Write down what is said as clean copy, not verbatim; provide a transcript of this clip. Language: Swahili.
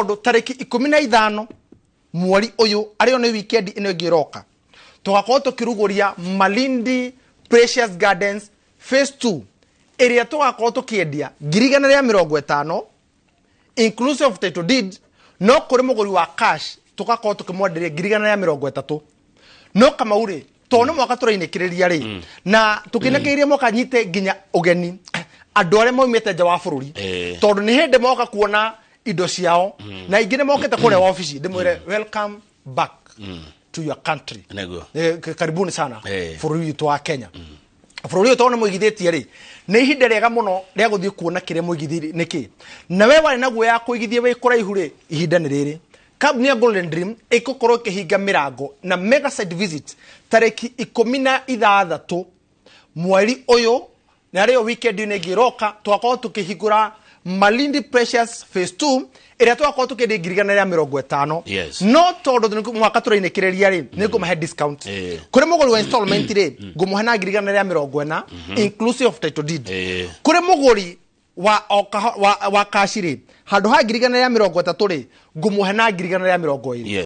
tondu tariki 15 mweri uyu ario ni weekend ino giroka tugakorwo tukiruguria Malindi Precious Gardens phase 2 area tugakorwo tukiendia 150 inclusive of title deed no kuri muguri wa cash tugakorwo tukimwenderia 130 no kama uri tono mwaka turainekiriria ri na tukinekeirie mwaka nyite ginya ugeni andu aria moimete nja wa bururi tondu ni hinde moka kuona indo ciao na ingine mokete kure office ndimwire welcome back to your country karibuni sana bururi witu wa Kenya bururi witu ona muigithitie ri ni ihinda riega muno ria guthii kuona kire muigithi niki na we wari naguo ya kuigithia we kuraihu ri ihinda ni riri Kabuni ya Golden Dream ikukorwo kihinga mirango na mega site visit tariki 16 mweri uyu na rio weekend ni giroka twakorwo tukihigura Malindi Precious phase 2 ira twakorwo tukendia 150 no tondu mwaka turainekiriria ri ni ngumahe discount kuri muguri wa installment ri ngumuhe na 140 inclusive of title deed kuri muguri wa kashiri handu ha 130 ri ngumuhe na 120